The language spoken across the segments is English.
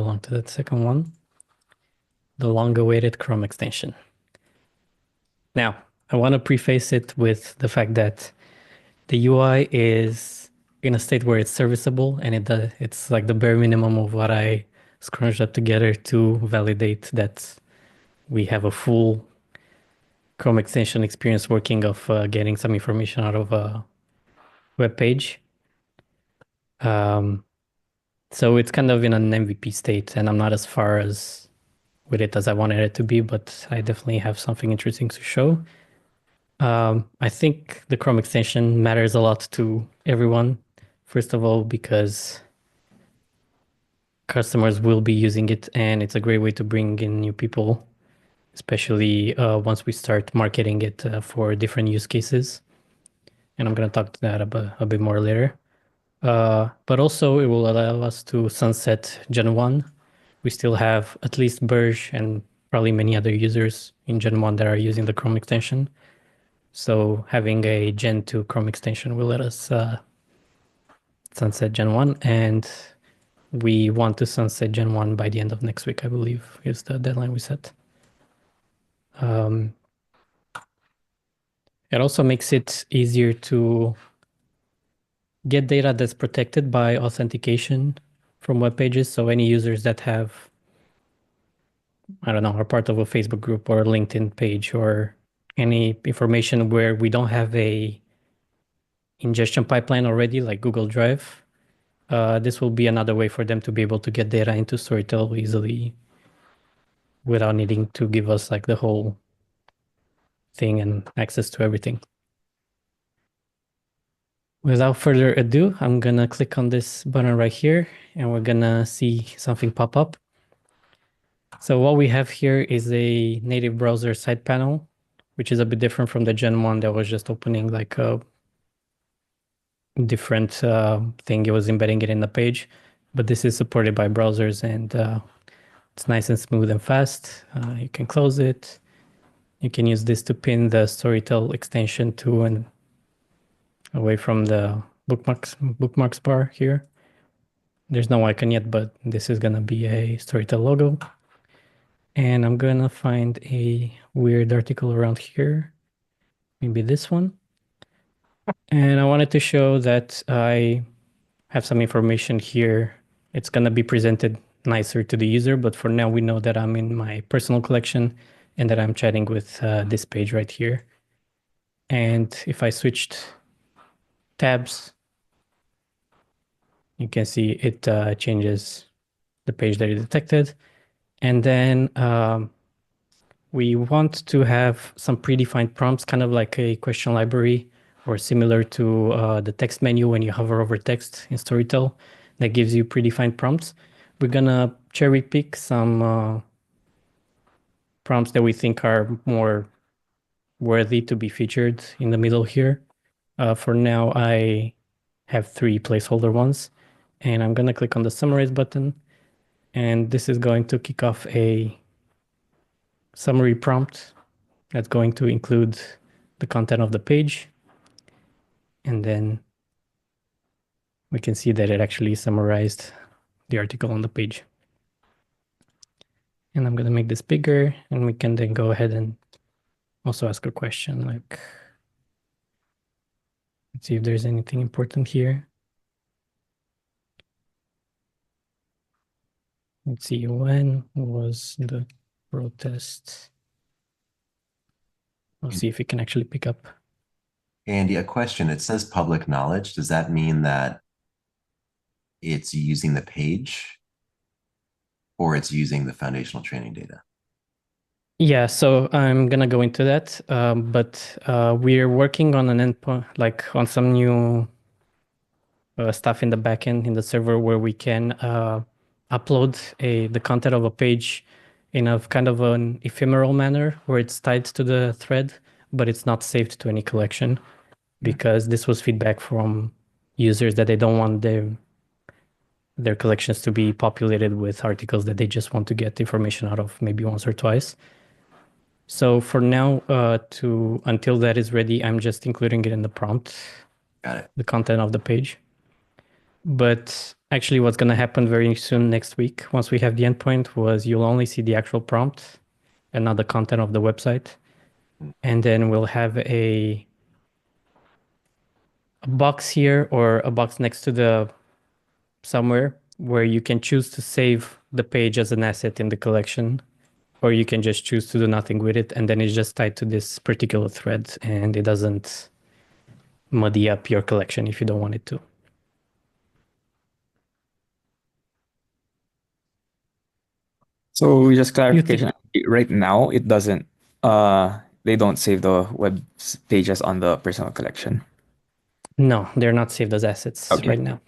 move along to the second one, the long-awaited Chrome extension. Now, I want to preface it with the fact that the UI is in a state where it's serviceable, and it's like the bare minimum of what I scrunched up together to validate that we have a full Chrome extension experience working of getting some information out of a web page. So it's kind of in an MVP state, and I'm not as far as with it as I wanted it to be, but I definitely have something interesting to show. I think the Chrome extension matters a lot to everyone. First of all, because customers will be using it, and it's a great way to bring in new people, especially once we start marketing it for different use cases. And I'm going to talk to that a bit more later. But also, it will allow us to sunset Gen 1. We still have at least Burj and probably many other users in Gen 1 that are using the Chrome extension. So having a Gen 2 Chrome extension will let us sunset Gen 1, and we want to sunset Gen 1 by the end of next week, I believe, is the deadline we set. It also makes it easier to get data that's protected by authentication from web pages. So any users that have, I don't know, are part of a Facebook group or a LinkedIn page or any information where we don't have a ingestion pipeline already, like Google Drive, this will be another way for them to be able to get data into Storytell easily without needing to give us like the whole thing and access to everything. Without further ado, I'm gonna click on this button right here and we're gonna see something pop up. So what we have here is a native browser side panel, which is a bit different from the Gen 1 that was just opening like a different thing. It was embedding it in the page, but this is supported by browsers and it's nice and smooth and fast. You can close it. You can use this to pin the Storytell extension to and away from the bookmarks bar here. There's no icon yet, but this is gonna be a Storytell logo. And I'm gonna find a weird article around here, maybe this one. And I wanted to show that I have some information here. It's gonna be presented nicer to the user, but for now we know that I'm in my personal collection and that I'm chatting with this page right here. And if I switched tabs, you can see it changes the page that it detected. And then we want to have some predefined prompts, kind of like a question library or similar to the text menu when you hover over text in Storytell that gives you predefined prompts. We're gonna cherry pick some prompts that we think are more worthy to be featured in the middle here. For now, I have 3 placeholder ones, and I'm gonna click on the summarize button, and this is going to kick off a summary prompt that's going to include the content of the page. And then we can see that it actually summarized the article on the page. And I'm going to make this bigger, and we can then go ahead and also ask a question like, let's see if there's anything important here. Let's see, when was the protest? I'll see if it can actually pick up. Andy, a question. It says public knowledge. Does that mean that it's using the page or it's using the foundational training data? Yeah, so I'm gonna go into that, but we're working on an endpoint, like on some new stuff in the backend in the server where we can upload the content of a page in a kind of an ephemeral manner where it's tied to the thread, but it's not saved to any collection because this was feedback from users that they don't want their collections to be populated with articles that they just want to get information out of maybe once or twice. So for now, until that is ready, I'm just including it in the prompt, Got it. the content of the page. But actually, what's going to happen very soon next week, once we have the endpoint, was you'll only see the actual prompt and not the content of the website. And then we'll have a box here or a box next to the somewhere where you can choose to save the page as an asset in the collection, or you can just choose to do nothing with it. And then it's just tied to this particular thread and it doesn't muddy up your collection if you don't want it to. So just You think? clarification, right now it doesn't they don't save the web pages on the personal collection. No, they're not saved as assets Okay. right now.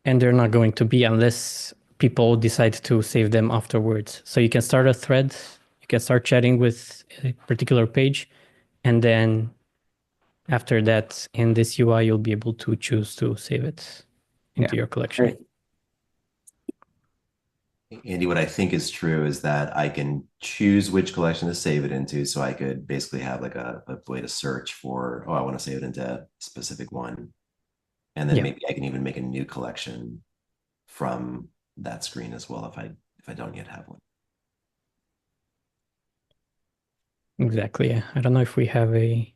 And they're not going to be unless people decide to save them afterwards. So you can start a thread, you can start chatting with a particular page, and then after that, in this UI, you'll be able to choose to save it Yeah. into your All collection. right. Andy, what I think is true is that I can choose which collection to save it into. So I could basically have like a way to search for, oh, I want to save it into a specific one. And then Yeah, maybe I can even make a new collection from that screen as well if I don't yet have one. exactly. Yeah. I don't know if we have a,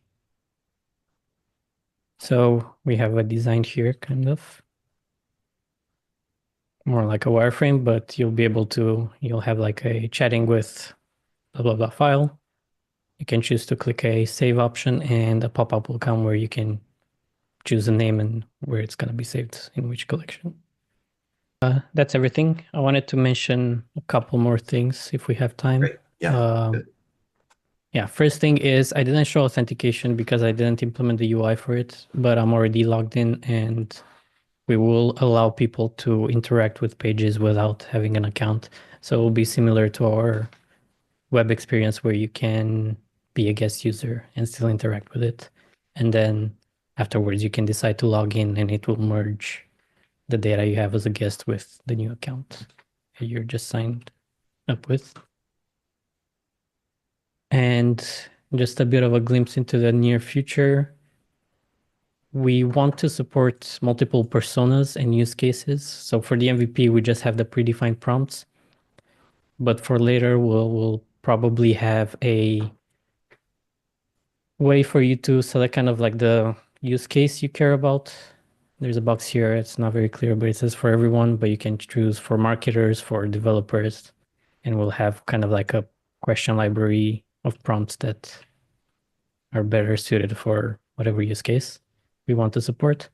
so we have a design here, kind of more like a wireframe, but you'll be able to, you'll have like a chatting with blah, blah, blah file. You can choose to click a save option and a pop-up will come where you can choose a name and where it's going to be saved in which collection. That's everything. I wanted to mention a couple more things if we have time. Great. Yeah. Um, Good. yeah, first thing is I didn't show authentication because I didn't implement the UI for it, but I'm already logged in and we will allow people to interact with pages without having an account. So it will be similar to our web experience where you can be a guest user and still interact with it. And then afterwards, you can decide to log in and it will merge the data you have as a guest with the new account you're just signed up with. And just a bit of a glimpse into the near future. We want to support multiple personas and use cases. So for the MVP, we just have the predefined prompts. But for later, we'll probably have a way for you to select kind of like the use case you care about. There's a box here. It's not very clear, but it says for everyone, but you can choose for marketers, for developers, and we'll have kind of like a question library of prompts that are better suited for whatever use case we want to support.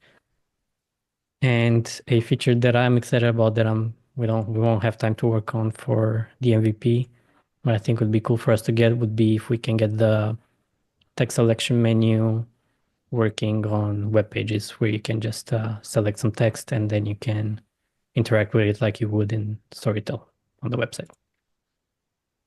And a feature that I'm excited about that we won't have time to work on for the MVP, but I think would be cool for us to get would be if we can get the text selection menu working on web pages where you can just select some text and then you can interact with it like you would in Storytell on the website.